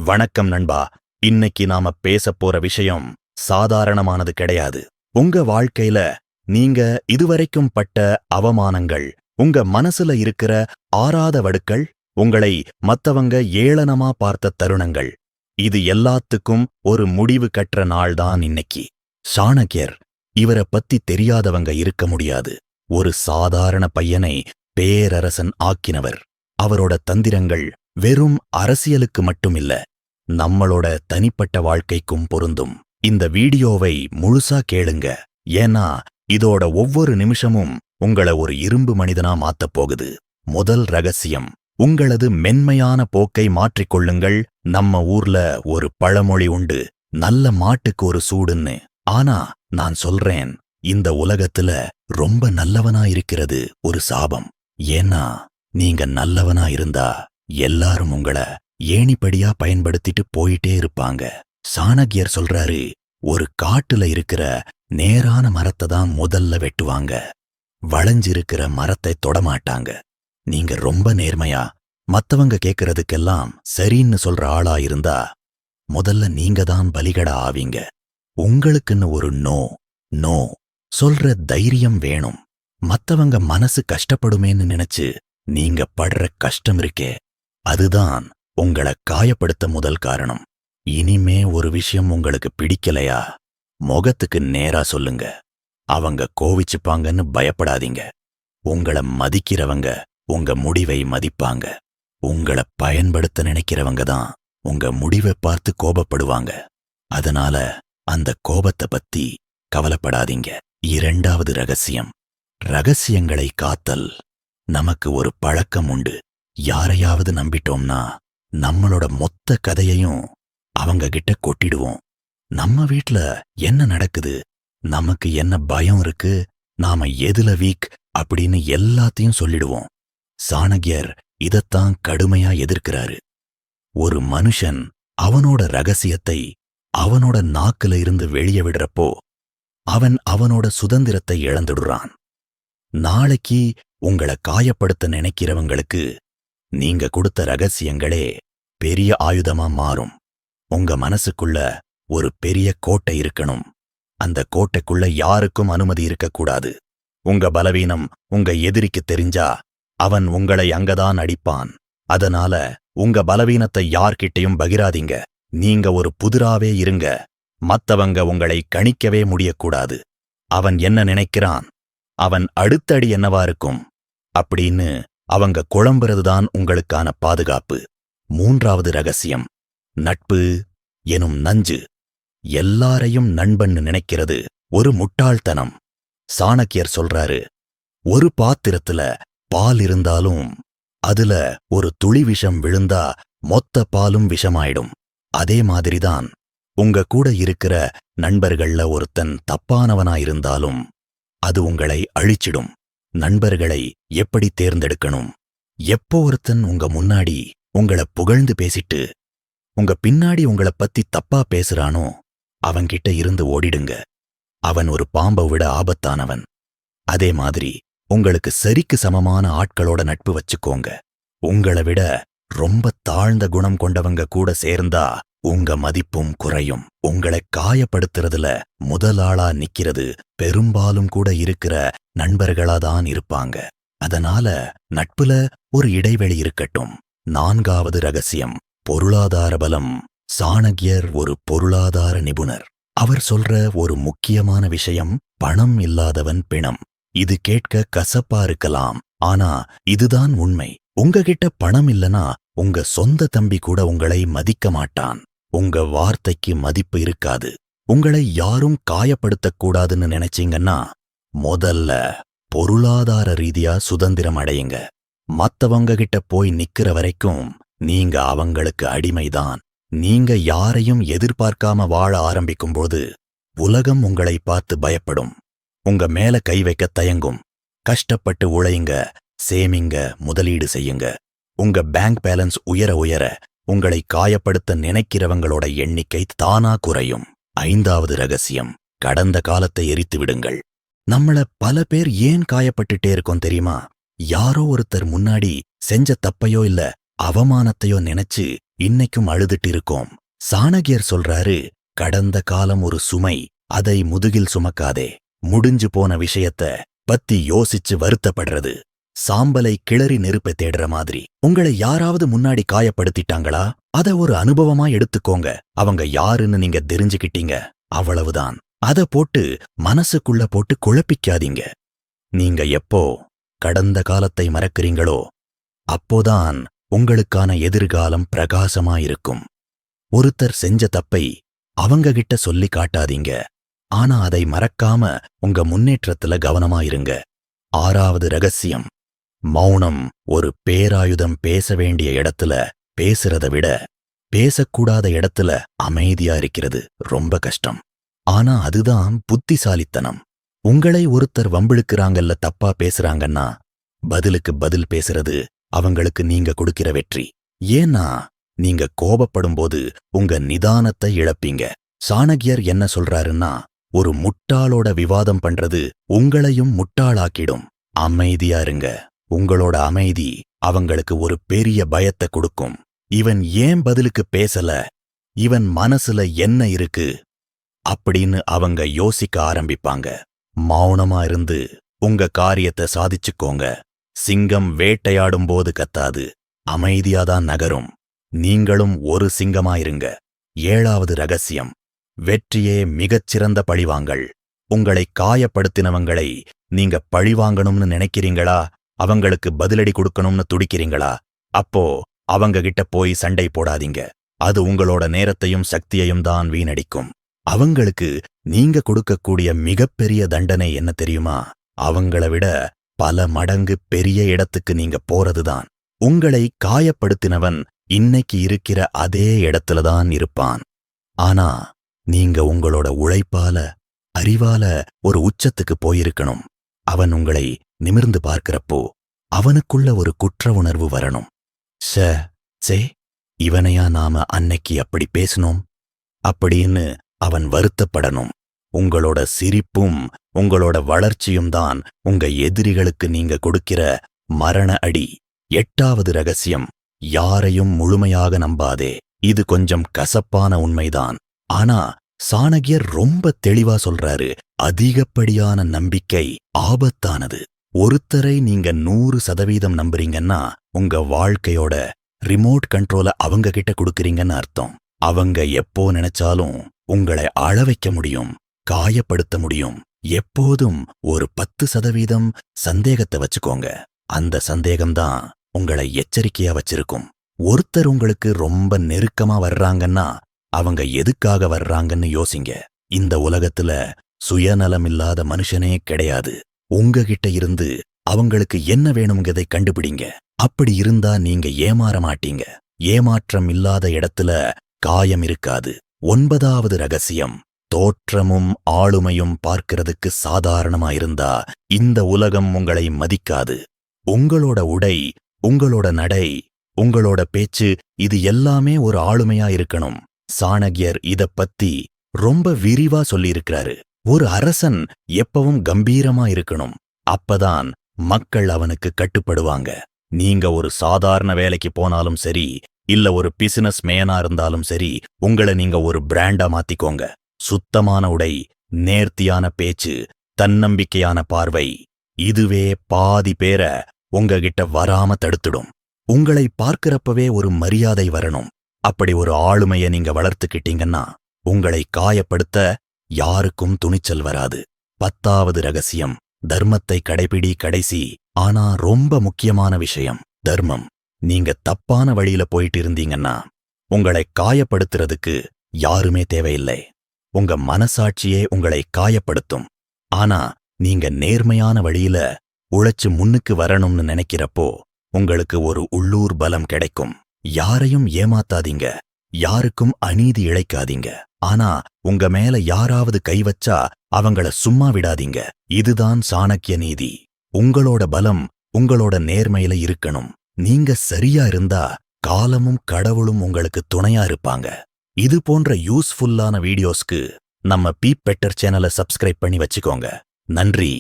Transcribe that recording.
வணக்கம் நண்பா. இன்னைக்கு நாம பேசப் போற விஷயம் சாதாரணமானது கிடையாது. உங்க வாழ்க்கையில நீங்க இதுவரைக்கும் பட்ட அவமானங்கள், உங்க மனசுல இருக்கிற ஆறாத வடுக்கள், உங்களை மத்தவங்க ஏளனமா பார்த்த தருணங்கள், இது எல்லாத்துக்கும் ஒரு முடிவு கட்டுற நாள்தான் இன்னைக்கு. சாணக்கியர், இவரை பத்தி தெரியாதவங்க இருக்க முடியாது. ஒரு சாதாரண பையனை பேரரசன் ஆக்கினவர். அவரோட தந்திரங்கள் வெறும் அரசியலுக்கு மட்டும் இல்ல, நம்மளோட தனிப்பட்ட வாழ்க்கைக்கும் பொருந்தும். இந்த வீடியோவை முழுசா கேளுங்க, ஏன்னா இதோட ஒவ்வொரு நிமிஷமும் உங்கள ஒரு இரும்பு மனிதனா மாத்தப் போகுது. முதல் ரகசியம், உங்களது மென்மையான போக்கை மாற்றிக்கொள்ளுங்கள். நம்ம ஊர்ல ஒரு பழமொழி உண்டு, நல்ல மாட்டுக்கு ஒரு சூடுன்னு. ஆனா நான் சொல்றேன், இந்த உலகத்துல ரொம்ப நல்லவனா இருக்கிறது ஒரு சாபம். ஏன்னா நீங்க நல்லவனா இருந்தா எல்லாரும் உங்கள ஏணிப்படியா பயன்படுத்திட்டு போயிட்டே இருப்பாங்க. சாணக்கியர் சொல்றாரு, ஒரு காட்டுல இருக்கிற நேரான மரத்தை தான் முதல்ல வெட்டுவாங்க, வளைஞ்சிருக்கிற மரத்தை தொடமாட்டாங்க. நீங்க ரொம்ப நேர்மையா மத்தவங்க கேட்கறதுக்கெல்லாம் சரின்னு சொல்ற ஆளா இருந்தா முதல்ல நீங்க தான் பலிகடா ஆவீங்க. உங்களுக்குன்னு ஒரு நோ சொல்ற தைரியம் வேணும். மத்தவங்க மனசு கஷ்டப்படுமேன்னு நினைச்சு நீங்க படுற கஷ்டம் இருக்கே, அதுதான் உங்களை காயப்படுத்த முதல் காரணம். இனிமே ஒரு விஷயம் உங்களுக்கு பிடிக்கலையா, முகத்துக்கு நேரா சொல்லுங்க. அவங்க கோவிச்சுப்பாங்கன்னு பயப்படாதீங்க. உங்கள மதிக்கிறவங்க உங்க முடிவை மதிப்பாங்க. உங்களை பயன்படுத்த நினைக்கிறவங்க தான் உங்க முடிவை பார்த்து கோபப்படுவாங்க. அதனால அந்த கோபத்தை பத்தி கவலைப்படாதீங்க. இரண்டாவது ரகசியம், ரகசியங்களை காத்தல். நமக்கு ஒரு பழக்கம் உண்டு, யாரையாவது நம்பிட்டோம்னா நம்மளோட மொத்த கதையையும் அவங்க கிட்ட கொட்டிடுவோம். நம்ம வீட்ல என்ன நடக்குது, நமக்கு என்ன பயம் இருக்கு, நாம எதுல வீக் அப்படின்னு எல்லாத்தையும் சொல்லிடுவோம். சாணக்கியர் இதத்தான் கடுமையா எதிர்க்கிறாரு. ஒரு மனுஷன் அவனோட ரகசியத்தை அவனோட நாக்குல இருந்து வெளியே விடுறப்போ அவன் அவனோட சுதந்திரத்தை இழந்துடுறான். நாளைக்கு உங்களை காயப்படுத்த நினைக்கிறவங்களுக்கு நீங்க கொடுத்த ரகசியங்களே பெரிய ஆயுதமா மாறும். உங்க மனசுக்குள்ள ஒரு பெரிய கோட்டை இருக்கணும். அந்த கோட்டைக்குள்ள யாருக்கும் அனுமதி இருக்கக்கூடாது. உங்க பலவீனம் உங்க எதிரிக்கு தெரிஞ்சா அவன் உங்களை அங்கதான் அடிப்பான். அதனால உங்க பலவீனத்தை யார்கிட்டையும் பகிராதீங்க. நீங்க ஒரு புதிராவே இருங்க. மத்தவங்க உங்களை கணிக்கவே முடியக்கூடாது. அவன் என்ன நினைக்கிறான், அவன் அடுத்த அடி என்னவா இருக்கும் அப்படின்னு அவங்க குழம்புறதுதான் உங்களுக்கான பாதுகாப்பு. மூன்றாவது ரகசியம், நட்பு எனும் நஞ்சு. எல்லாரையும் நண்பன்னு நினைக்கிறது ஒரு முட்டாள்தனம். சாணக்கியர் சொல்றாரு, ஒரு பாத்திரத்துல பால் இருந்தாலும் அதுல ஒரு துளி விஷம் விழுந்தா மொத்த பாலும் விஷமாயிடும். அதே மாதிரிதான் உங்க கூட இருக்கிற நண்பர்கள்ல ஒருத்தன் தப்பானவனாயிருந்தாலும் அது உங்களை அழிச்சிடும். நண்பர்களை எப்படி தேர்ந்தெடுக்கணும்? எப்போ ஒருத்தன் உங்க முன்னாடி உங்களை புகழ்ந்து பேசிட்டு உங்க பின்னாடி உங்களை பத்தி தப்பா பேசுறானோ அவன்கிட்ட இருந்து ஓடிடுங்க. அவன் ஒரு பாம்பை விட ஆபத்தானவன். அதே மாதிரி உங்களுக்கு சரிக்கு சமமான ஆட்களோட நட்பு வச்சுக்கோங்க. உங்களை விட ரொம்ப தாழ்ந்த குணம் கொண்டவங்க கூட சேர்ந்தா உங்க மதிப்பும் குறையும். உங்களை காயப்படுத்துறதுல முதலாளா நிக்கிறது பெரும்பாலும் கூட இருக்கிற நண்பர்களாதான் இருப்பாங்க. அதனால நட்புல ஒரு இடைவெளி இருக்கட்டும். நான்காவது ரகசியம், பொருளாதார பலம். சாணக்கியர் ஒரு பொருளாதார நிபுணர். அவர் சொல்ற ஒரு முக்கியமான விஷயம், பணம் இல்லாதவன் பிணம். இது கேட்க கசப்பா இருக்கலாம், ஆனா இதுதான் உண்மை. உங்ககிட்ட பணம் இல்லனா உங்க சொந்த தம்பி கூட உங்களை மதிக்க மாட்டான். உங்க வார்த்தைக்கு மதிப்பு இருக்காது. உங்களை யாரும் காயப்படுத்தக்கூடாதுன்னு நினைச்சீங்கன்னா முதல்ல பொருளாதார ரீதியா சுதந்திரம் அடையுங்க. மத்தவங்க கிட்ட போய் நிக்கிற வரைக்கும் நீங்க அவங்களுக்கு அடிமைதான். நீங்க யாரையும் எதிர்பார்க்காம வாழ ஆரம்பிக்கும்போது உலகம் உங்களை பார்த்து பயப்படும், உங்க மேல கை வைக்க தயங்கும். கஷ்டப்பட்டு உழையுங்க, சேமிங்க, முதலீடு செய்யுங்க. உங்க பேங்க் பேலன்ஸ் உயர உயர உங்களை காயப்படுத்த நினைக்கிறவங்களோட எண்ணிக்கை தானா குறையும். ஐந்தாவது ரகசியம், கடந்த காலத்தை எரித்து விடுங்கள். நம்மள பல பேர் ஏன் காயப்பட்டுட்டே இருக்கோம் தெரியுமா? யாரோ ஒருத்தர் முன்னாடி செஞ்ச தப்பையோ இல்ல அவமானத்தையோ நினைச்சு இன்னைக்கும் அழுதுட்டு இருக்கோம். சாணகியர் சொல்றாரு, கடந்த காலம் ஒரு சுமை, அதை முதுகில் சுமக்காதே. முடிஞ்சு போன விஷயத்த பத்தி யோசிச்சு வருத்தப்படுறது சாம்பலை கிளறி நெருப்ப தேடுற மாதிரி. உங்களை யாராவது முன்னாடி காயப்படுத்திட்டாங்களா? அத ஒரு அனுபவமா எடுத்துக்கோங்க. அவங்க யாருன்னு நீங்க தெரிஞ்சுக்கிட்டீங்க, அவ்வளவுதான். அத போட்டு மனசுக்குள்ள போட்டு குழப்பிக்காதீங்க. நீங்க எப்போ கடந்த காலத்தை மறக்கிறீங்களோ அப்போதான் உங்களுக்கான எதிர்காலம் பிரகாசமாயிருக்கும். ஒருத்தர் செஞ்ச தப்பை அவங்க கிட்ட சொல்லி காட்டாதீங்க. ஆனா அதை மறக்காம உங்க முன்னேற்றத்துல கவனமாயிருங்க. 6வது ரகசியம், மௌனம் ஒரு பேராயுதம். பேச வேண்டிய இடத்துல பேசுறத விட பேசக்கூடாத இடத்துல அமைதியா இருக்கிறது ரொம்ப கஷ்டம். ஆனா அதுதான் புத்திசாலித்தனம். உங்களை ஒருத்தர் வம்பிழுக்கிறாங்கல்ல, தப்பா பேசுறாங்கன்னா பதிலுக்கு பதில் பேசுறது அவங்களுக்கு நீங்க கொடுக்கிற வெற்றி. ஏன்னா நீங்க கோபப்படும்போது உங்க நிதானத்தை இழப்பீங்க. சாணகியர் என்ன சொல்றாருன்னா, ஒரு முட்டாளோட விவாதம் பண்றது உங்களையும் முட்டாளாக்கிடும். அமைதியா இருங்க. உங்களோட அமைதி அவங்களுக்கு ஒரு பெரிய பயத்தை கொடுக்கும். இவன் ஏன் பதிலுக்கு பேசல, இவன் மனசுல என்ன இருக்கு அப்படின்னு அவங்க யோசிக்க ஆரம்பிப்பாங்க. மௌனமா இருந்து உங்க காரியத்தை சாதிச்சுக்கோங்க. சிங்கம் வேட்டையாடும்போது கத்தாது, அமைதியாதான் நகரும். நீங்களும் ஒரு சிங்கமாயிருங்க. 7வது ரகசியம், வெற்றியே மிகச்சிறந்த பழிவாங்கல். உங்களை காயப்படுத்தினவங்களை நீங்க பழிவாங்கணும்னு நினைக்கிறீங்களா? அவங்களுக்கு பதிலடி கொடுக்கணும்னு துடிக்கிறீங்களா? அப்போ அவங்க கிட்ட போய் சண்டை போடாதீங்க. அது உங்களோட நேரத்தையும் சக்தியையும் தான் வீணடிக்கும். அவங்களுக்கு நீங்க கொடுக்கக்கூடிய மிகப்பெரிய தண்டனை என்ன தெரியுமா? அவங்கள விட பல மடங்கு பெரிய இடத்துக்கு நீங்க போறதுதான். உங்களை காயப்படுத்தினவன் இன்னைக்கு இருக்கிற அதே இடத்துலதான் இருப்பான். ஆனா நீங்க உங்களோட உழைப்பால, அறிவால ஒரு உச்சத்துக்கு போயிருக்கணும். அவன் உங்களை நிமிர்ந்து பார்க்கிறப்போ அவனுக்குள்ள ஒரு குற்ற உணர்வு வரணும். சே, இவனையா நாம அன்னைக்கு அப்படி பேசணும் அப்படின்னு அவன் வருத்தப்படணும். உங்களோட சிரிப்பும் உங்களோட வளர்ச்சியும் தான் உங்க எதிரிகளுக்கு நீங்க கொடுக்கிற மரண அடி. 8வது ரகசியம், யாரையும் முழுமையாக நம்பாதே. இது கொஞ்சம் கசப்பான உண்மைதான். ஆனா சாணகியர் ரொம்ப தெளிவா சொல்றாரு, அதிகப்படியான நம்பிக்கை ஆபத்தானது. ஒருத்தரை நீங்க 100% நம்புறீங்கன்னா உங்க வாழ்க்கையோட ரிமோட் கண்ட்ரோல அவங்க கிட்ட கொடுக்கறீங்கன்னு அர்த்தம். அவங்க எப்போ நினைச்சாலும் உங்களை அழ வைக்க முடியும், காயப்படுத்த முடியும். எப்போதும் ஒரு 10% சந்தேகத்தை வச்சுக்கோங்க. அந்த சந்தேகம்தான் உங்களை எச்சரிக்கையா வச்சிருக்கும். ஒருத்தர் உங்களுக்கு ரொம்ப நெருக்கமா வர்றாங்கன்னா அவங்க எதுக்காக வர்றாங்கன்னு யோசிங்க. இந்த உலகத்துல சுயநலமில்லாத மனுஷனே கிடையாது. உங்ககிட்ட இருந்து அவங்களுக்கு என்ன வேணுங்கிறதை கண்டுபிடிங்க. அப்படி இருந்தா நீங்க ஏமாற மாட்டீங்க. ஏமாற்றம் இல்லாத இடத்துல காயம் இருக்காது. 9வது ரகசியம், தோற்றமும் ஆளுமையும் பார்க்கிறதுக்கு சாதாரணமா இருந்தா இந்த உலகம் உங்களை மதிக்காது. உங்களோட உடை, உங்களோட நடை, உங்களோட பேச்சு, இது எல்லாமே ஒரு ஆளுமையா இருக்கணும். சாணகியர் இதப் பத்தி ரொம்ப விரிவா சொல்லியிருக்கிறாரு. ஒரு அரசன் எப்பவும் கம்பீரமா இருக்கணும். அப்பதான் மக்கள் அவனுக்கு கட்டுப்படுவாங்க. நீங்க ஒரு சாதாரண வேலைக்கு போனாலும் சரி, இல்ல ஒரு பிசினஸ் மேனா இருந்தாலும் சரி, உங்களை நீங்க ஒரு பிராண்டா மாத்திக்கோங்க. சுத்தமான உடை, நேர்த்தியான பேச்சு, தன்னம்பிக்கையான பார்வை, இதுவே பாதி பேரை உங்ககிட்ட வராம தடுத்துடும். உங்களை பார்க்கிறப்பவே ஒரு மரியாதை வரணும். அப்படி ஒரு ஆளுமையை நீங்க வளர்த்துக்கிட்டீங்கன்னா உங்களை காயப்படுத்த யாருக்கும் துணிச்சல் வராது. 10வது ரகசியம், தர்மத்தை கடைபிடி. கடைசி ஆனா ரொம்ப முக்கியமான விஷயம், தர்மம். நீங்க தப்பான வழியில போயிட்டு இருந்தீங்கன்னா உங்களை காயப்படுத்துறதுக்கு யாருமே தேவையில்லை. உங்க மனசாட்சியே உங்களை காயப்படுத்தும். ஆனா நீங்க நேர்மையான வழியில உழைச்சு முன்னுக்கு வரணும்னு நினைக்கிறப்போ உங்களுக்கு ஒரு உள்ளூர் பலம் கிடைக்கும். யாரையும் ஏமாத்தாதீங்க, யாருக்கும் அநீதி இழைக்காதீங்க. ஆனா உங்க மேல யாராவது கை வச்சா அவங்கள சும்மா விடாதீங்க. இதுதான் சாணக்கிய நீதி. உங்களோட பலம் உங்களோட நேர்மையில இருக்கணும். நீங்க சரியா இருந்தா காலமும் கடவுளும் உங்களுக்கு துணையா இருப்பாங்க. இது போன்ற யூஸ்ஃபுல்லான வீடியோஸ்க்கு நம்ம பீப் பெட்டர் சேனலை சப்ஸ்கிரைப் பண்ணி வச்சுக்கோங்க. நன்றி.